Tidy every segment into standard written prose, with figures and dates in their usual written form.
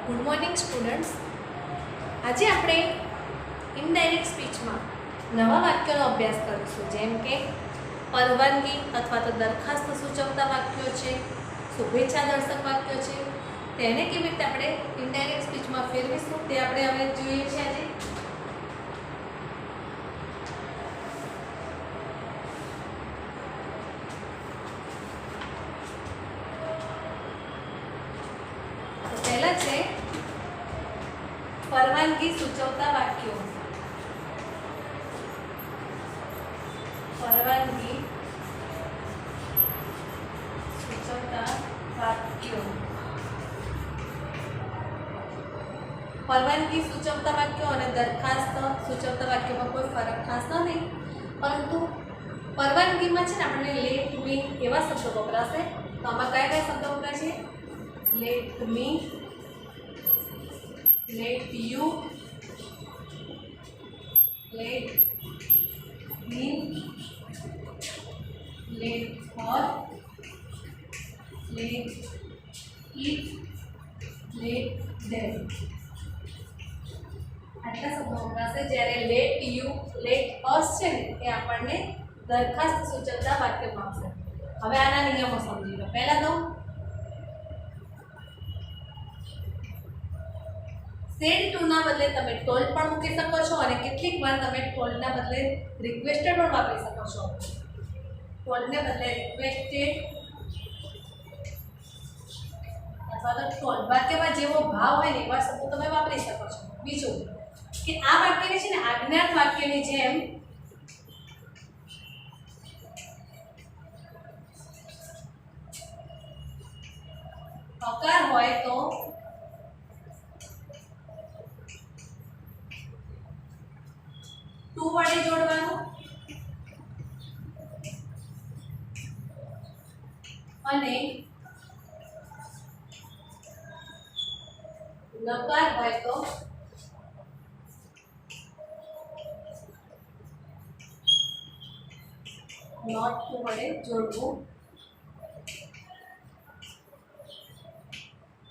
Good morning students. આજે આપણે indirect સ્પીચમાં નવા વાક્યોનો અભ્યાસ કરીશું, જેમ કે પરવાનગી અથવા તો દરખાસ્ત સૂચવતા વાક્યો છે, શુભેચ્છા દર્શક વાક્યો છે. તેને કેવી રીતે આપણે ઇનડાયરેક્ટ સ્પીચમાં ફેરવીશું તે આપણે હવે જોઈએ છીએ આજે. પહેલા છે પરવાનગી સૂચવતા વાક્યો. પરવાનગી સૂચવતા વાક્યો. પરવાનગી સૂચવતા વાક્યો અને દરખાસ્ત સૂચવતા વાક્યોમાં કોઈ ફરક ખાસ નથી, પરંતુ પરવાનગીમાં છે ને આપણને લેટ મી એવા શબ્દો વપરાશે. તો આમાં કયા કયા શબ્દો વપરાય છે? Let me, let you, let me, let her, let it, let them. આટલા શબ્દો વપરાશે. જ્યારે let you, let us છે ને એ આપણને દરખાસ્ત સૂચવતા વાક્યમાં આવશે. હવે આના નિયમો સમજી લો. પહેલા તો સેડ ટુ ના બદલે તમે ટોલ્ડ પણ મૂકી શકો છો, અને કેટલીક વાર તમે ટોલ્ડના બદલે રિક્વેસ્ટેડ પણ વાપરી શકો છો. ટોલ્ડને બદલે રિક્વેસ્ટેડ અથવા તો ટોલ્ડ. વાક્યમાં જેવો ભાવ હોય ને એવા શબ્દો તમે વાપરી શકો છો. બીજું કે આ વાક્યને છે ને આજ્ઞાત વાક્યની જેમ હકાર હોય તો ટુ વડે જોડવાનું, અને નકાર હોય તો નોટ ટુ વડે જોડવું.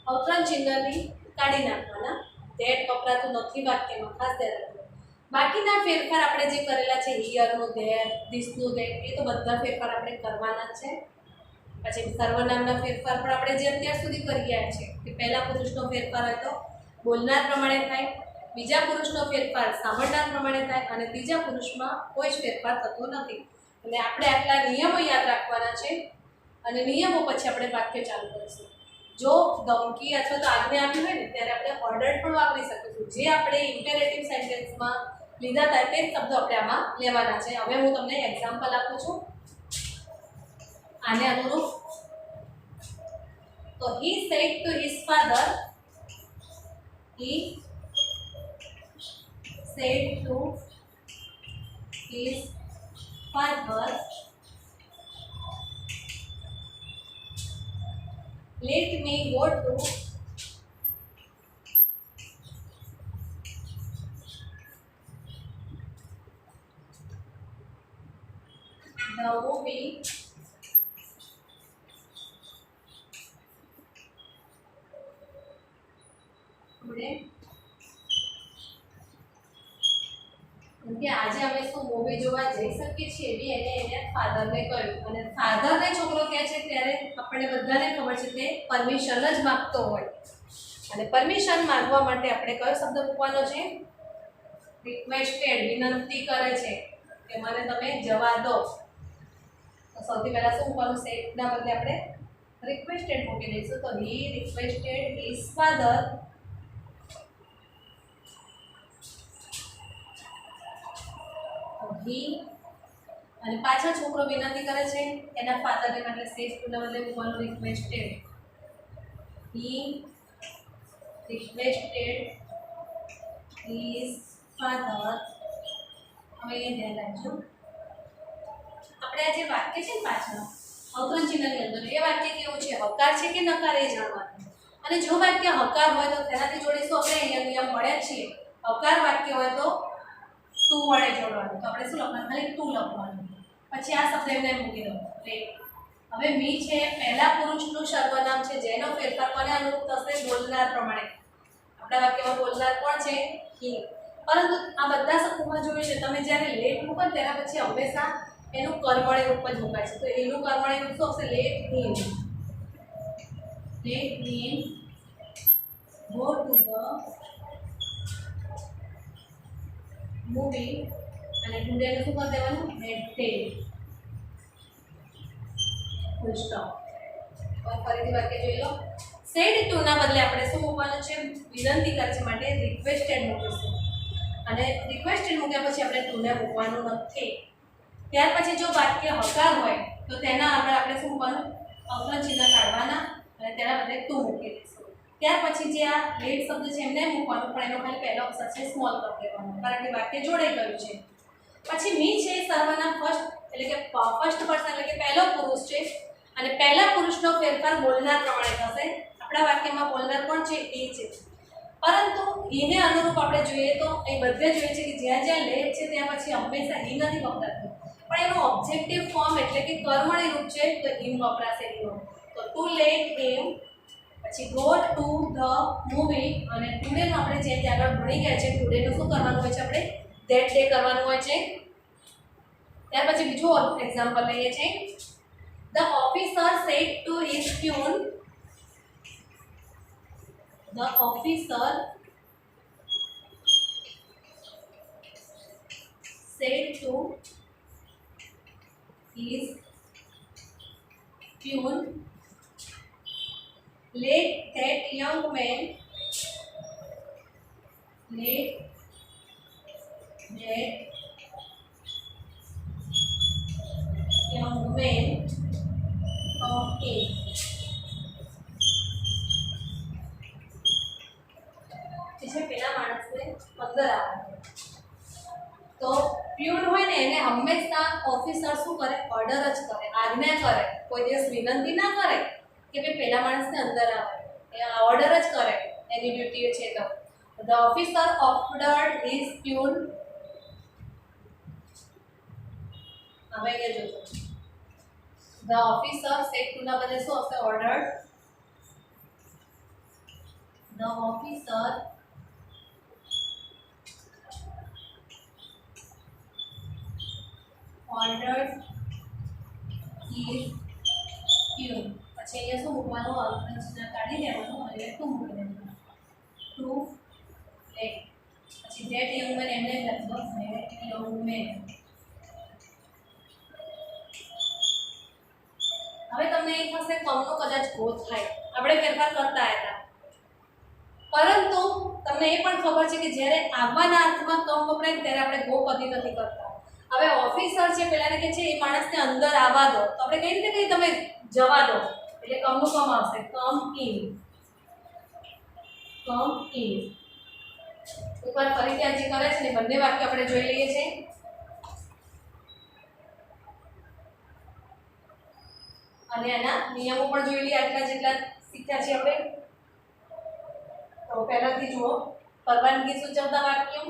અવતરણ ચિહ્નની કાઢી નાખવાના. ધેટ વપરાતું નથી વાક્યમાં, ખાસ ધ્યાન રાખવું. બાકીના ફેરફાર આપણે જે કરેલા છે, હિયરનું ધેર, ધીસનું ધેર, એ તો બધા ફેરફાર આપણે કરવાના જ છે. પછી સર્વનામના ફેરફાર પણ આપણે જે અત્યાર સુધી કરી ગયા છે કે પહેલા પુરુષનો ફેરફાર હોય તો બોલનાર પ્રમાણે થાય, બીજા પુરુષનો ફેરફાર સાંભળનાર પ્રમાણે થાય, અને ત્રીજા પુરુષમાં કોઈ જ ફેરફાર થતો નથી. એટલે આપણે આટલા નિયમો યાદ રાખવાના છે, અને નિયમો પછી આપણે વાક્ય ચાલુ કરીશું. જો ધમકી અથવા તો આજ્ઞા આપી હોય ને ત્યારે આપણે ઓર્ડર પણ વાપરી શકીશું. જે આપણે ઇમ્પેરેટિવ સેન્ટેન્સમાં લીધા હતા તે શબ્દો આપણે આમાં લેવાના છે. હવે હું તમને એક્ઝામ્પલ આપું છું આને અનુરૂપ. તો he said to his father, he said to his father, let me go to the movie today. કે આજે અમે શું મૂવી જોવા જઈ શકીએ છીએ એવી એને ફાધરને કહ્યું. અને ફાધરને છોકરો કહે છે ત્યારે આપણને બધાને ખબર છે કે પરમિશન જ માંગતો હોય, અને પરમિશન માંગવા માટે આપણે કયો શબ્દ મૂકવાનો છે? રિક્વેસ્ટેડ. વિનંતી કરે છે કે મને તમે જવા દો. તો સૌથી પહેલા શું મૂકવાનું? સેડના બદલે આપણે રિક્વેસ્ટેડ મૂકી દઈશું. તો હી રિક્વેસ્ટેડ હિઝ ફાધર હી, અને પાછળ છોકરો વિનંતી કરે છે એના ફાધરને, એટલે સેડ ટુના બદલે મૂકવાનું રિક્વેસ્ટેડ. હી રિક્વેસ્ટેડ હિઝ ફાધર. હવે એ ધ્યાન રાખજો, આપણે આ જે વાક્ય છે ને પાછળ અવતરણ ચિહ્નની અંદર, એ વાક્ય કેવું છે? હકાર છે કે નકાર, એ જાણવાનું. અને જો વાક્ય હકાર હોય તો તેનાથી જોડીશું આપણે અહીંયા નિયમ મળ્યા છીએ. હકાર વાક્ય હોય તો ટુ વડે જોડવાનું. તો આપણે શું લખવાનું? ખાલી ટુ લખવાનું. પછી આ શબ્દ એમને મૂકી દો. હવે મી છે પહેલા પુરુષનું સર્વનામ છે, જેનો ફેરફાર કોને અનુરૂપ થશે? બોલનાર પ્રમાણે. આપણા વાક્યમાં બોલનાર કોણ છે? હી. પરંતુ આ બધા શબ્દોમાં જોયું છે તમે જ્યારે લેટ મૂકો ને તેના પછી હંમેશા એનું કર્મણી રૂપ જ મુકાય છે. તો એનું કર્મણી રૂપ શું આવશે? Let him. Let him go to the movie. અને ટુડે નું શું કરી દેવાનું? Let day. Full stop. ફરીથી વાક્ય જોઈ લો. સેડ ટુ ના બદલે આપણે શું મૂકવાનું છે? વિનંતી કરે છે માટે રિક્વેસ્ટેડ મૂકીશું. અને રિક્વેસ્ટેડ મૂક્યા પછી આપણે ટુ ને મૂકવાનું નથી. ત્યાર પછી જો વાક્ય હકાર હોય તો તેના આગળ આપણે શું મૂકવાનું? અવતરણ ચિહ્ન કાઢવાના અને તેના બદલે ટુ મૂકી દઈશું. ત્યાર પછી જે આ લેટ શબ્દ છે એમને મૂકવાનું, પણ એનો ખાલી પહેલો અક્ષર છે સ્મોલ કરી દેવાનો, કારણ કે વાક્ય જોડાઈ ગયું છે. પછી મી છે એ સર્વનામ ફર્સ્ટ એટલે કે ફર્સ્ટ પર્સન એટલે કે પહેલો પુરુષ છે અને પહેલા પુરુષનો ફેરફાર બોલનાર પ્રમાણે થશે. આપણા વાક્યમાં બોલનાર કોણ છે? એ છે. પરંતુ એને અનુરૂપ આપણે જોઈએ તો એ બધે જોઈએ છે કે જ્યાં જ્યાં લેટ છે ત્યાં પછી હંમેશા ઈ નથી વપરાતું, પણ એનું ઓબ્જેક્ટિવ ફોર્મ એટલે કે કર્મણી રૂપ છે તો ઈમ વપરાશે. એનું તો ટુ લેટ હિમ, પછી ગો ટુ ધ મૂવી અને ટુડેનું આપણે જે ત્યાં આગળ ભણી ગયા છે ટુડેનું શું કરવાનું હોય છે? આપણે ધેટ ડે કરવાનું હોય છે. ત્યાર પછી બીજું એક્ઝામ્પલ લઈએ છીએ. The officer said to his pune. The officer said to his pune, let that young man okay. જે પેલા માણસને અંદર આવે તો પ્યુન હોય ને એને હંમેશા ઓફિસર શું કરે? ઓર્ડર જ કરે, આજ્ઞા કરે. કોઈ દિવસ વિનંતી ના કરે કે ભાઈ પેલા માણસને અંદર આવે, એ ઓર્ડર જ કરે. એની ડ્યુટી છે. તો the officer ordered his peon. હવે એ જોજો. The officer said to ના બદલે શું આવશે? ordered. The officer ordered his pune. પછી અહીંયા શું મૂકવાનું? અવતરણ ચિહ્ન કાઢી દેવાનું અને ટુ મૂકી દેવાનું. To let. પછી ધેટ યંગ મેન એમને લખો ધેટ યંગ મેન. હવે તમને એ થશે કમનો કદાચ ગો થાય. આપણે ફેરફાર કરતા હતા, પરંતુ તમને એ પણ ખબર છે કે જ્યારે આવવાના અર્થમાં કમ વપરાય ત્યારે આપણે ગો કદી નથી કરતા. હવે ઓફિસર છે પેલાને કહે છે એ માણસને અંદર આવવા દો, તો આપણે કઈ રીતે કહીએ? તમે જવા દો. એટલે કમનું કમ આવશે, કમ ઇન. Come in. એકવાર ફરીથી આ જે કરે છે ને બંને વાક્ય આપણે જોઈ લઈએ છીએ. અને એના નિયમો પણ જોઈ લઈએ. આટલા જેટલા શીખ્યા છે આપણે. તો પહેલાથી જુઓ, પરવાનગી સૂચવતા વાક્યો,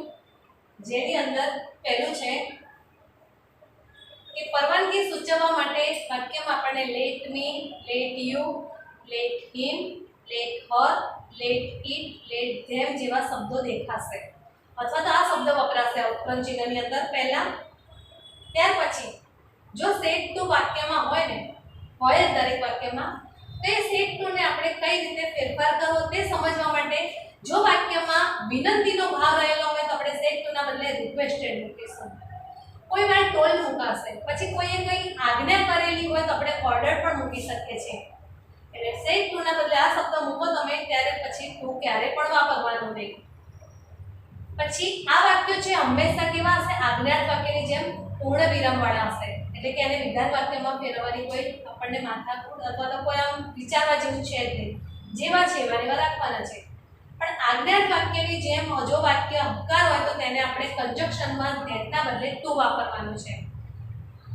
જેની અંદર પહેલું છે કે પરવાનગી સૂચવવા માટે વાક્યમાં આપણને let me, let you, let him, let her, let it, let them જેવા શબ્દો દેખાશે અથવા તો આ શબ્દ વપરાશે અવતરણ ચિહ્નની અંદર પહેલા. ત્યાર પછી જો સેટ ટુ વાક્યમાં હોય ને, હોય જ દરેક વાક્યમાં, તે સેટ ટુ ને આપણે કઈ રીતે ફેરફાર કરવો તે સમજવા માટે જો વાક્યમાં વિનંતીનો ભાવ રહેલો હોય તો આપણે સેટ ટુ ના બદલે રિક્વેસ્ટેડ મૂકીશું. કોઈ વાર ટોલ મુકાશે, પછી કોઈએ કંઈ આજ્ઞા કરેલી હોય તો આપણે ઓર્ડર પણ મૂકી શકીએ છીએ. એટલે સેટ ટુ ના બદલે આ શબ્દ મૂકો તમે ત્યારે પછી ટુ ક્યારે પણ વાપરવાનું નહીં. પછી આ વાક્યો છે હંમેશા કેવા હશે? આજ્ઞાર્થ વાક્યની જેમ પૂર્ણ વિરામ વાળા હશે. એટલે કે એને વિધાન વાક્યમાં ફેરવવાની કોઈ આપણને માથાકૂટ અથવા તો કોઈ આમ વિચારવા જેવું છે જ નહીં. જેવા છે એવા રાખવાના છે. પણ આજ્ઞાર્થ વાક્યની જેમ જો વાક્ય હકાર હોય તો તેને આપણે કંજક્શનમાં ધેટના બદલે ટુ વાપરવાનું છે.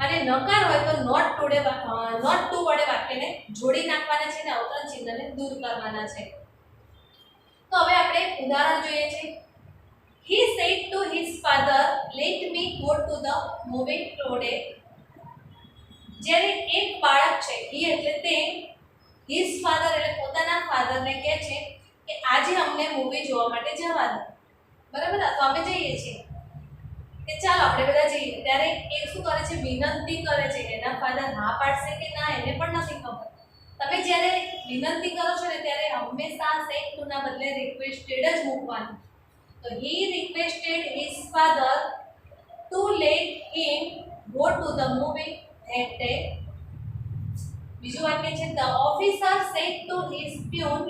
અને નકાર હોય તો નોટ ટુ વડે વાક્યને જોડી નાખવાના છે અને અવતરણ ચિહ્નને દૂર કરવાના છે. તો હવે આપણે ઉદાહરણ જોઈએ છે. He said to his father, "Let me go to the movie today." જ્યારે એક બાળક છે, he એટલે તે, his father એટલે પોતાના ફાધરને કહે છે કે કે આજે અમને મૂવી જોવા માટે જવાનું, બરાબર, તો અમે જઈએ છીએ કે ચાલો આપણે બધા જઈએ, ત્યારે એ શું કરે છે, વિનંતી કરે છે. એના ફાધર હા પાડશે કે ના એને પણ નથી ખબર. તમે જ્યારે વિનંતી કરો છો ને ત્યારે હંમેશા સેડ ટુ ના બદલે રિક્વેસ્ટેડ જ મૂકવાનું. તો he requested his father to let him go to the movie that day. બીજું વાક્ય છે, the officer said to his peon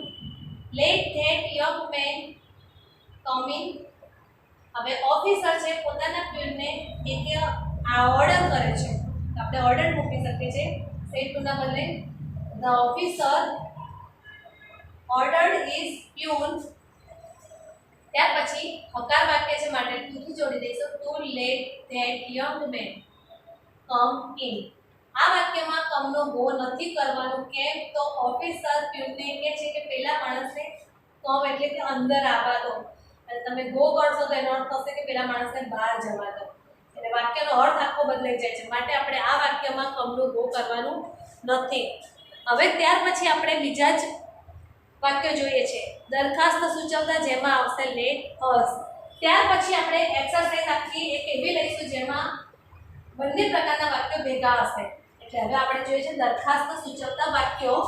let that young man come in. હવે ઓફિસર છે પોતાના પ્યુનને એક ઓર્ડર કરે છે, આપણે ઓર્ડર મૂકી શકીએ છીએ સેડ ટુ ના બદલે the officer ordered his peon. ત્યાર પછી હકાર વાક્ય છે માટે ટુ થી જોડી દઈશું, to let that young man come in. આ વાક્યમાં કમનો ગો નથી કરવાનું. કેમ? તો ઓફિસર પ્યુનને કહે છે કે પેલા માણસને કમ એટલે કે અંદર આવવા દો, અને તમે ગો કરશો તો એનો અર્થ થશે કે પેલા માણસને બહાર જવા દો. એટલે વાક્યનો અર્થ આખો બદલાઈ જાય છે. માટે આપણે આ વાક્યમાં કમનો ગો કરવાનું નથી. હવે ત્યાર પછી આપણે બીજા જ વાક્ય જોઈએ છે, દરખાસ્ત સૂચવતા, જેમાં આવશે લેટ અસ. ત્યાર પછી આપણે એક્સરસાઇઝ આખી એક એવી લઈશું જેમાં બંને પ્રકારના વાક્યો ભેગા હશે. એટલે હવે આપણે જોઈએ છે દરખાસ્ત સૂચવતા વાક્યો.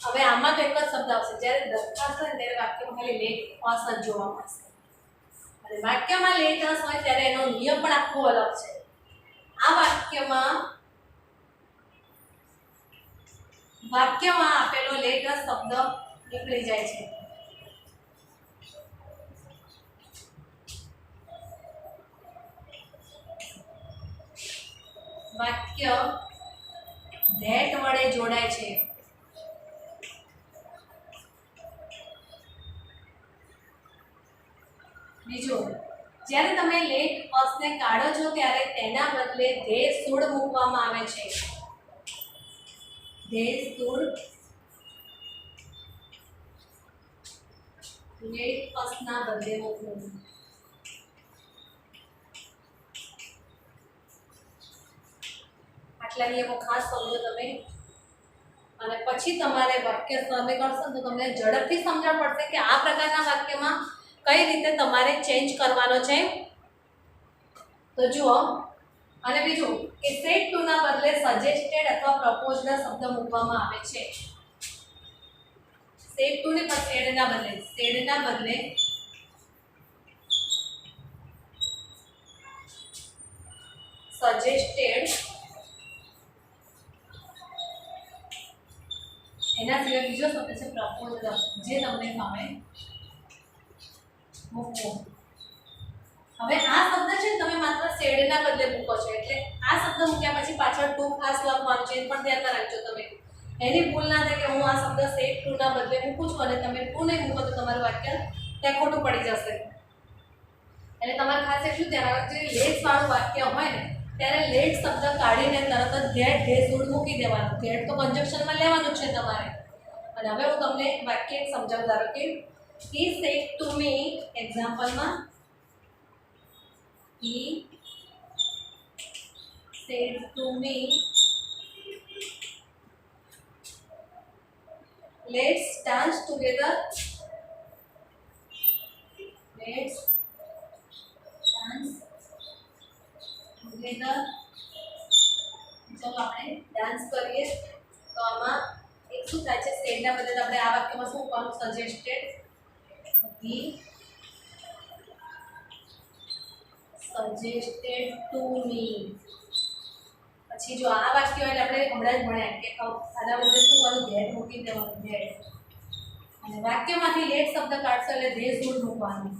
હવે આમાં તો એક જ શબ્દ આવશે, જ્યારે દરખાસ્ત હોય ત્યારે વાક્યમાં ખાલી લેટ અસ જ જોવા મળશે, અને વાક્યમાં લેટ અસ હોય ત્યારે એનો નિયમ પણ આખો અલગ છે. આ વાક્યમાં આપેલો લેટ અસ શબ્દ નીકળી જાય છે. વાક્ય ધેટ વડે જોડાય છે. બીજું, જ્યારે તમે લેટ અસને કાઢો છો ત્યારે તેના બદલે ધે સુડ મૂકવામાં આવે છે. ધે સુડ લેટ અસના બદલે મૂકવું. આટલા નિયમો ખાસ સમજો તમે, અને પછી તમારે વાક્ય તમે કરશો તો તમને ઝડપથી સમજણ પડશે કે આ પ્રકારના વાક્યમાં કઈ રીતે તમારે ચેન્જ કરવાનો છે. તો જુઓ, અને બીજું કે સેડ ટુ ના બદલે સજેસ્ટેડ અથવા પ્રપોઝડ શબ્દ મૂકવામાં આવે છે. સેડ ટુ ને પણ સેડ ના બદલે સજેસ્ટેડ, એના સિવાય બીજો શબ્દ છે પ્રપોઝડ, જે તમને ગમે મૂકવો. હવે આ શબ્દ છે ને તમે માત્ર શેડના બદલે મૂકો છો, એટલે આ શબ્દ મૂક્યા પછી પાછળ ટુ ખાસ લખવાનું છે, એ પણ ધ્યાનમાં રાખજો તમે. એની ભૂલ ના થાય કે હું આ શબ્દ સેડ ટુ ના બદલે મૂકું છું અને તમે ટુ નહીં મૂકો તો તમારું વાક્ય ત્યાં ખોટું પડી જશે. એટલે તમારે ખાસ શું ધ્યાન રાખજો, લેટ વાળું વાક્ય હોય ને ત્યારે લેટ શબ્દ કાઢીને તરત જ ધે સુડ મૂકી દેવાનું. ધેટ તો કન્જક્શનમાં લેવાનું છે તમારે. અને હવે હું તમને વાક્ય એક સમજાવું. ધારો કે he said to me, એક્ઝામ્પલમાં he said to me let's dance together. Let's dance together. ચલો આપણે ડાન્સ કરીએ. તો આમાં એક શું થાય છે, સેડના બદલે આપણે આ વાક્યમાં શું કરવાનું, suggested be suggested to me. પછી જો આ વાક્ય એટલે આપણે હમણાં જ ભણ્યા કે આના બદલે શું કરવાનું, ધેટ મૂકી દેવાનું, ધેટ. અને વાક્યમાંથી લેટ શબ્દ કાઢશો એટલે ધે શુડ મૂકવાનું.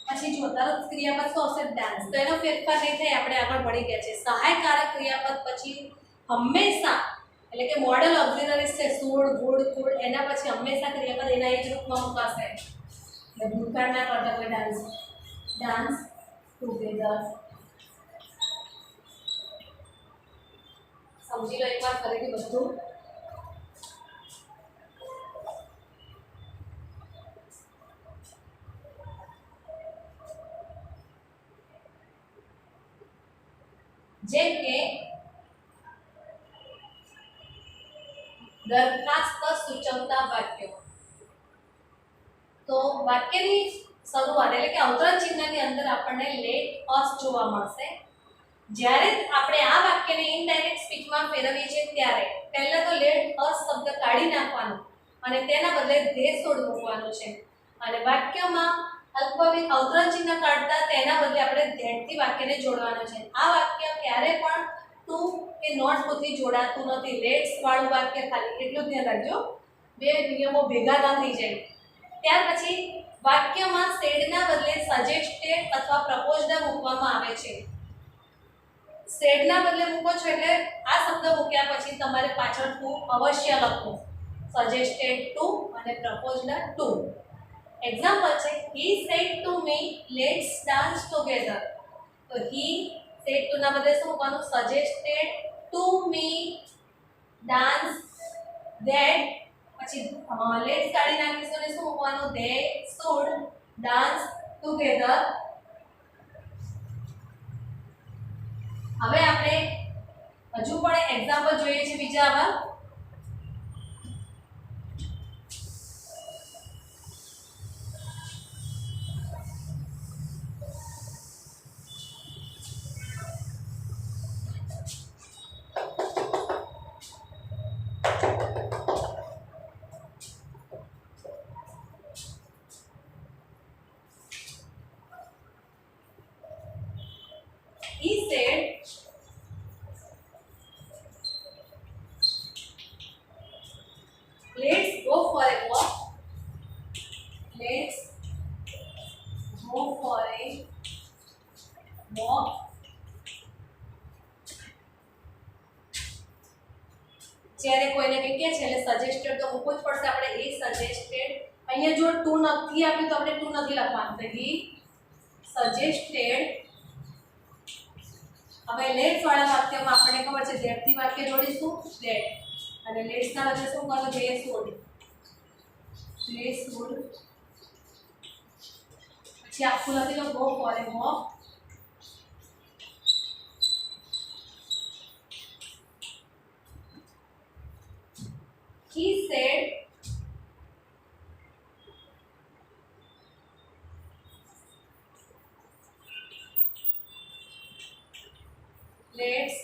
પછી જો તરત ક્રિયાપદ શું આવશે, ડાન્સ. તો એનો ફેરફાર નહીં થાય, આપણે આગળ ભણી ગયા છે. સહાયકારક ક્રિયાપદ પછી હંમેશા એટલે કે મોડલ ઓક્સિલરીઝ છે શુડ, વુડ, કુડ, એના પછી હંમેશા ક્રિયાપદ એના એ જ રૂપમાં મુકાશે. એટલે ભૂતકાળ ના કરતા કોઈ ડાન્સ. Dance together. સમજી લો એકવાર ફરીથી બધું. જેમ કે દરખાસ્ત સૂચવતા વાક્યો. તો વાક્યની શરૂઆત એટલે કે અવતરણ ચિહ્નની અંદર આપણને લેટ અસ જોવા મળશે. જ્યારે આપણે આ વાક્યને ઇનડાયરેક્ટ સ્પીચમાં ફેરવીએ છીએ ત્યારે પહેલા તો લેટ અસ શબ્દ કાઢી નાખવાનો અને તેના બદલે ધે શુડ મૂકવાનું છે. અને વાક્યમાં અલ્પવિરામ અવતરણ ચિહ્ન કાઢતા તેના બદલે આપણે ધેટથી વાક્યને જોડવાનું છે. આ વાક્ય ક્યારે પણ ટુ કે નોટ ટુથી જોડાતું નથી. લેટ્સ વાળું વાક્ય ખાલી એટલું ધ્યાન રાખજો, બે નિયમો ભેગા ન થઈ જાય. ત્યાર પછી વાક્યમાં સેડના બદલે સજેસ્ટેડ અથવા પ્રપોઝડ મૂકવામાં આવે છે. સેડના બદલે મૂકો છો એટલે આ શબ્દ મૂક્યા પછી તમારે પાછળ ટુ અવશ્ય લખવું. સજેસ્ટેડ ટુ અને પ્રપોઝડ ટુ. એક્ઝામ્પલ છે, he said to me let's dance together. તો હી સેડ ટુ ના બદલે શું મૂકવાનું, suggested to me dance that. પછી લેટ્સ કાઢી નાખીશું ને શું મૂકવાનું, ધે શુડ ડાન્સ ટુગેધર. હવે આપણે હજુ પણ એક્ઝામ્પલ જોઈએ છે બીજા આવા. He said, let's go for a walk. Let's go for a walk. જ્યારે કોઈને બી કહે છે એટલે સજેસ્ટેડ તો મૂકવું જ પડશે આપણે. એ સજેસ્ટેડ અહીંયા જો ટુ નથી આપ્યું તો આપણે ટુ નથી લખવાનું. તો હી સજેસ્ટેડ. હવે લેટ્સ વાળા વાક્યમાં આપણને ખબર છે ધેટ થી વાક્ય જોડીશું, ધેટ. અને લેટ્સ ના બદલે શું કરવું, ધે શુડ. They should. પછી આખું લખી લો, go for a walk. He said, let's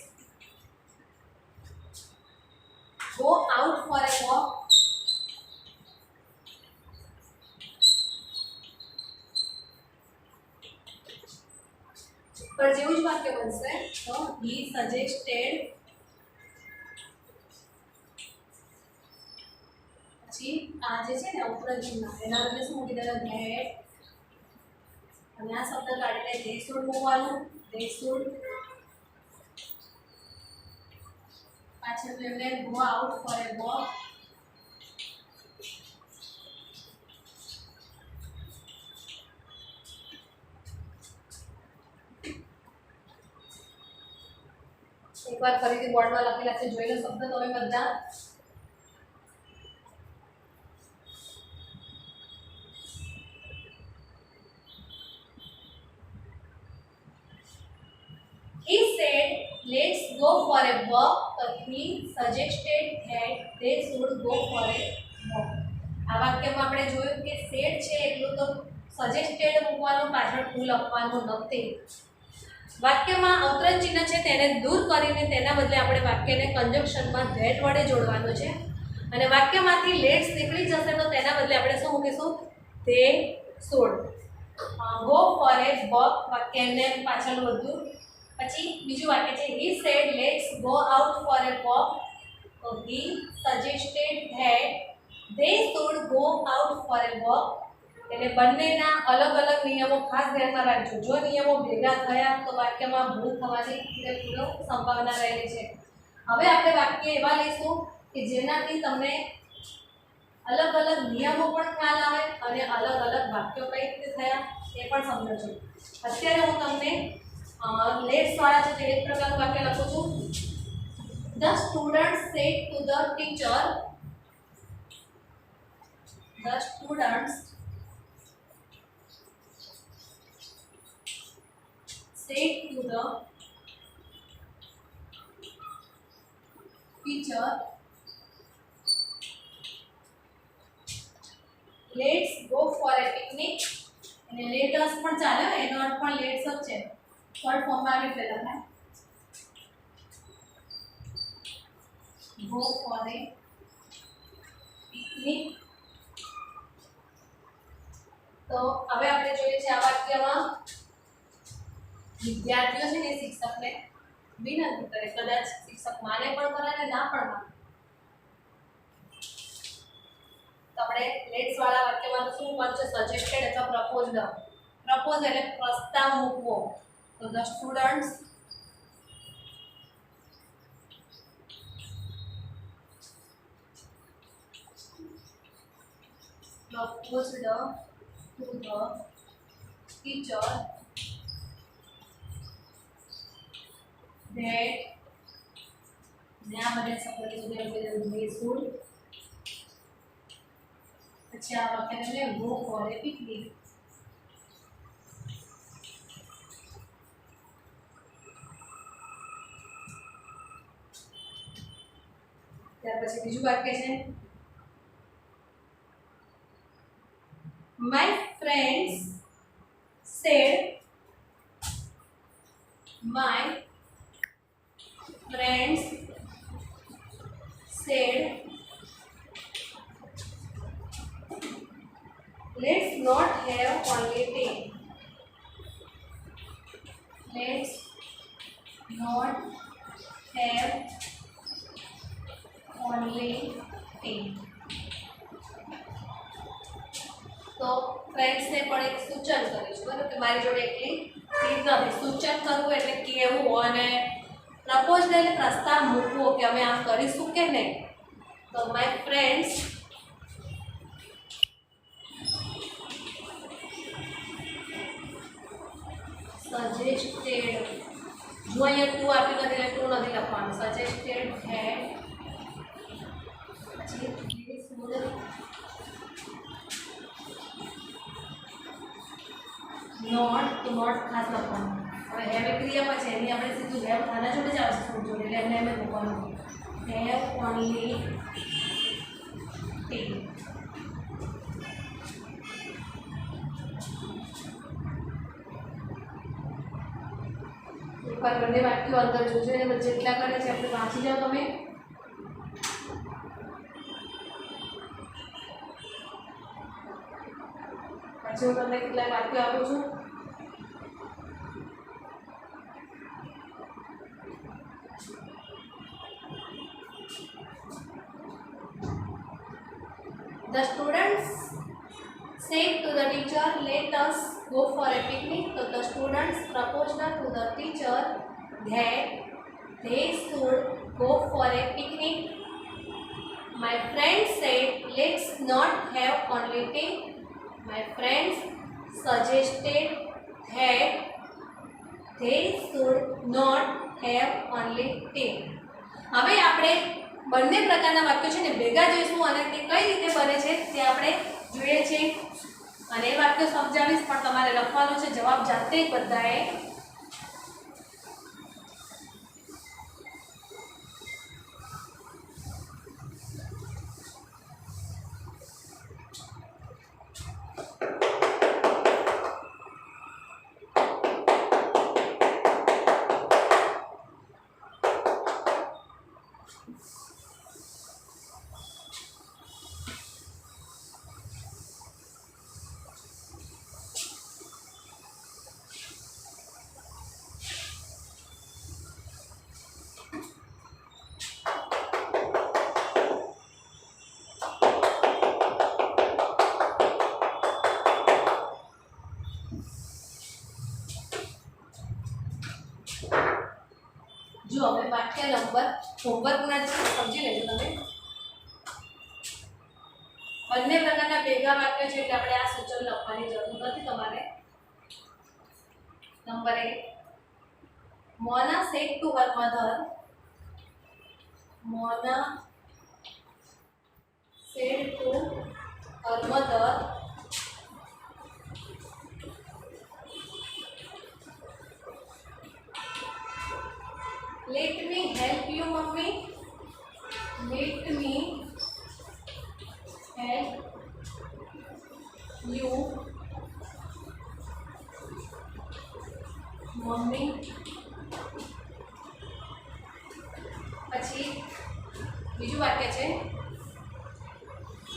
go out for a walk. पर જેવું જ વાક્ય બનશે. તો he suggested. પછી આ જે છે ને અવતરણ ચિહ્ન એના બદલે શું મૂકી દેવાનું, ધેટ. અને આ શબ્દ કાઢીને ધે શુડ મૂકવાનું, ધે શુડ. પાછળ એમને go out for a walk. એકવાર ફરીથી બોર્ડમાં લખેલા છે, જોઈ લો શબ્દ તમે બધા. He said, let's go for a walk. તો he suggested that they should go for a walk. આ વાક્યમાં આપણે જોયું કે said છે એટલું તો suggested મૂકવાનું, પાછળ to લખવાનું નથી. વાક્યમાં અવતરણ ચિહ્ન છે તેને દૂર કરીને તેના બદલે આપણે વાક્યને કંજક્શનમાં that વડે જોડવાનું છે અને વાક્યમાંથી લેટ્સ નીકળી જશે તો તેના બદલે આપણે શું મૂકીશું? they should. go for a walk વાક્યને પાછળ વધુ. પછી બીજું વાક્ય છે he said let's go out for a walk. તો he suggested that they should go out for a walk. એટલે બંનેના અલગ અલગ નિયમો ખાસ ધ્યાનમાં રાખજો. જો નિયમો ભેગા થયા તો વાક્યમાં ભૂલ થવાની પૂરેપૂરો સંભાવના રહેલી છે. હવે આપણે વાક્ય એવા લઈશું કે જેનાથી તમને અલગ અલગ નિયમો પણ ખ્યાલ આવે અને અલગ અલગ વાક્યો કઈ રીતે થયા એ પણ સમજો. અત્યારે હું તમને લેટ્સ વાળા છે તે એક પ્રકારનું વાક્ય લખું છું. The students said to the teacher, the students said to the teacher, let's go for a picnic. અને let us પણ ચાલે, એનો અર્થ પણ લેટ્સ જ છે. શોર્ટ ફોર્મમાં આવી રીતે લખાય. go for a picnic. તો હવે આપણે જોઈએ છે આ વાક્યમાં વિદ્યાર્થીઓ છે ને શિક્ષકને વિનંતી કરે. કદાચ શિક્ષક માને પણ કરે ને ના પણ માને. તો આપણે લેટ્સ વાળા વાક્યમાં તો શું પણ છે? સજેસ્ટેડ અથવા પ્રપોઝડ. પ્રપોઝ એટલે પ્રસ્તાવ મૂકવો. તો the students proposed to the teacher that now बने सब लोग they should. अच्छा वाक्य में go for a picnic. ત્યાર પછી બીજું વાક્ય છે My friends said let's not have only tea. Let's not have only tea. તો ફ્રેન્ડ્સને પણ એક સૂચન કરીશું બરાબર કે મારી જોડે એકલી સીટ નથી. સૂચન કરવું એટલે કહેવું અને પ્રપોઝ એટલે પ્રસ્તાવ મૂકવો કે અમે આમ કરીશું કે નહીં. તો માય ફ્રેન્ડ્સ સજેસ્ટેડ. જો અહીંયા ટુ આપી નથી એટલે ટુ નથી લખવાનું. સજેસ્ટેડ ધેટ પછી નોટ તો નોટ ખાસ લખવાનું. હવે હેવ એ ક્રિયામાં છે એની આપણે સીધું હેવ આના જોડે જ આવશે ફૂડ જોડે એટલે એમને એમ જ મૂકવાનું. Have only T. એકવાર બંને વાક્યો અંદર જોજો અને જેટલા કરે છે આપણે વાંચી જાઓ તમે. પછી હું તમને કેટલાક વાક્યો આપું છું. The students said to the teacher, let us go for a picnic. So the students proposed to the teacher that they should go for a picnic. My friends said, let's not have only tea. My friends suggested that they should not have only tea. હવે આપણે બંને પ્રકારના વાક્યો છે ને ભેગા જોઈશું અને તે કઈ રીતે બને છે તે આપણે જોઈએ છીએ. અને એ વાક્યો સમજાવીશ પણ તમારે લખવાનું છે જવાબ જાતે જ બધાએ. જો હવે વાક્ય નંબર હોમવર્કના છે, સમજી લેજો તમે. બંને પ્રકારના ભેગા વાક્ય છે એટલે આપણે આ સૂચન લખવાની જરૂર નથી તમારે. Number 1, Mona said to her mother. Mona said to her mother, let me help you, mummy. Let me help you, mummy. પછી બીજું વાક્ય છે,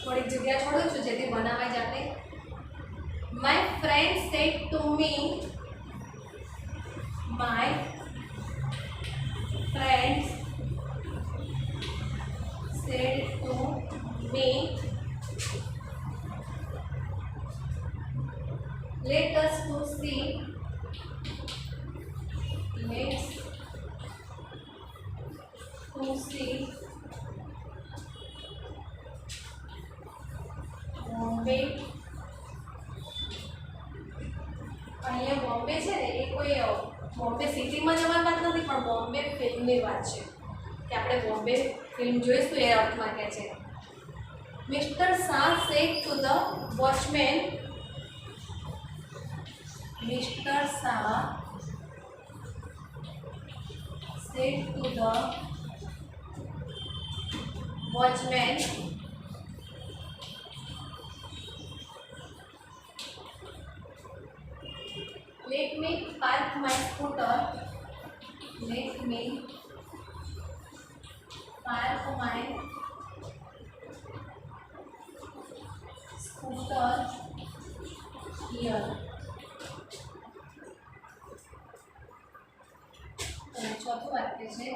થોડીક જગ્યા છોડું છું જેથી બનાવાય જાતે. My friend said to me, my friends said to me, let us to see, let's to see Bombay. અહીંયા બોમ્બે છે ને એ કોઈ બોમ્બે સિટીમાં જવાની વાત નથી, પણ બોમ્બે ફિલ્મની વાત છે કે આપણે બોમ્બે ફિલ્મ જોઈશું એ અર્થમાં કહે છે. Mister Shah said to the watchman. Mister Shah said to the watchman, let me park my scooter. Let me park my scooter here. અને ચોથું વાક્ય છે,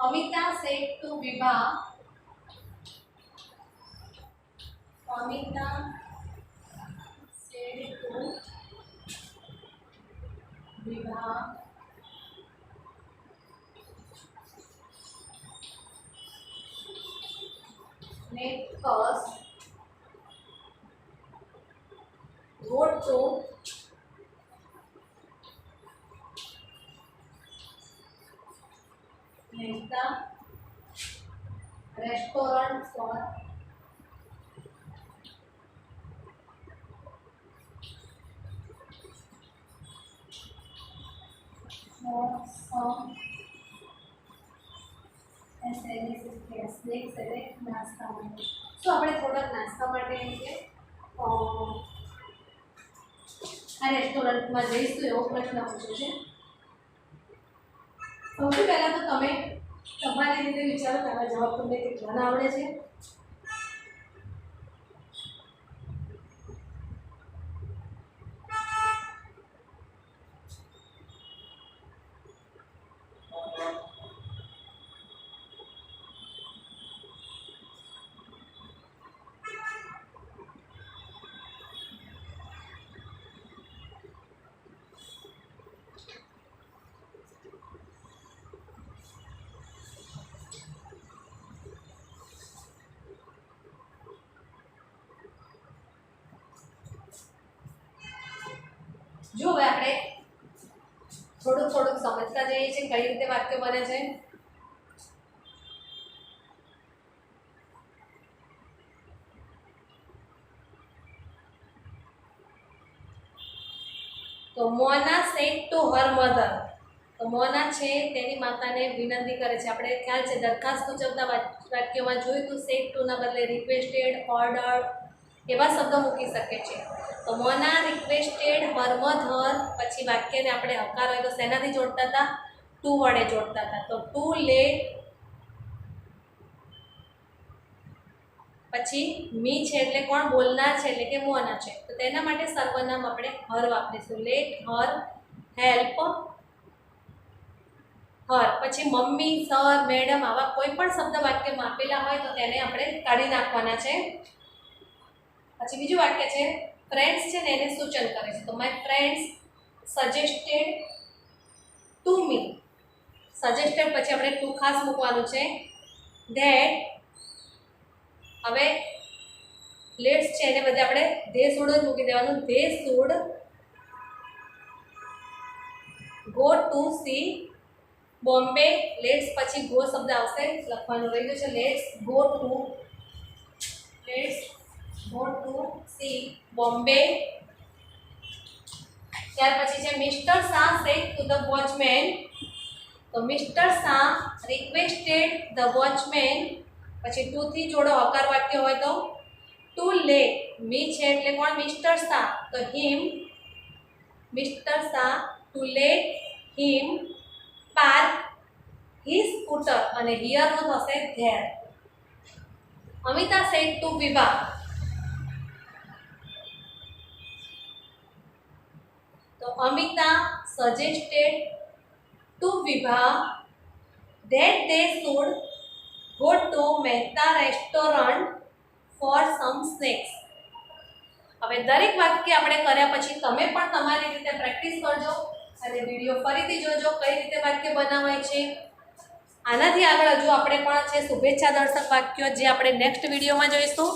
Amita said to Vibha. Amita said to Vibha, let us go to Mehta restaurant for some snacks નાસ્તા માટે. સો આપણે થોડાક નાસ્તા માટે એમ કે આ રેસ્ટોરન્ટમાં જઈશું એવો પ્રશ્ન પૂછ્યો છે. સૌથી પહેલાં તો તમે તમારી રીતે વિચારો કે આવા જવાબ તમને કેટલાના આવડે છે. જો હવે આપણે થોડુંક સમજતા જઈએ છીએ કઈ રીતે વાક્ય બને છે. તો મોના સેડ ટુ હર મધર. તો મોના છે તેની માતાને વિનંતી કરે છે. આપણે ખ્યાલ છે દરખાસ્ત સૂચવતા વાક્યમાં જોયું તો સેડ ટુના બદલે રિક્વેસ્ટેડ, ઓર્ડર એવા શબ્દો મૂકી શકે છે. તો મોના રિક્વેસ્ટેડ હર મધર, પછી વાક્યને આપણે હકાર હોય તો શેનાથી જોડતા હતા? ટુ વડે જોડતા હતા. તો ટુ લેટ પછી મી છે એટલે કોણ બોલનાર છે એટલે કે મોના છે, તો તેના માટે સર્વનામ આપણે હર વાપરીશું. લેટ હર હેલ્પ હર. પછી મમ્મી, સર, મેડમ આવા કોઈ પણ શબ્દ વાક્યમાં આપેલા હોય તો તેને આપણે કાઢી નાખવાના છે. પછી બીજું વાક્ય છે ફ્રેન્ડ્સ છે ને એને સૂચન કરે છે, તો my friends suggested to me. Suggested પછી આપણે ટુ ખાસ મૂકવાનું છે. ધેટ હવે લેટ્સ છે એને બધે આપણે ધે શુડ જ મૂકી દેવાનું. They should go to see Bombay. Let's પછી ગો શબ્દ આવશે, લખવાનું રહી ગયું છે. Let's go to see Bombay. ત્યાર પછી છે mister Shah said to the watchman, તો mister Shah requested the watchman. પછી ટુ થી જોડો હકાર વાક્ય હોય તો ટુ લેટ. મી છે એટલે કોણ? મિસ્ટર શાહ, તો him. Mister Shah to let him park his scooter, અને હિયરનું થશે there. Amita said to Vibha, તો Amita suggested to Vibha that they should go to Mehta restaurant for some snacks. હવે દરેક વાક્ય આપણે કર્યા પછી તમે પણ તમારી રીતે પ્રેક્ટિસ કરજો અને વિડીયો ફરીથી જોજો કઈ રીતે વાક્ય બનાવાય છે. આનાથી આગળ હજુ આપણે પણ છે શુભેચ્છા દર્શક વાક્યો, જે આપણે નેક્સ્ટ વિડીયોમાં જોઈશું.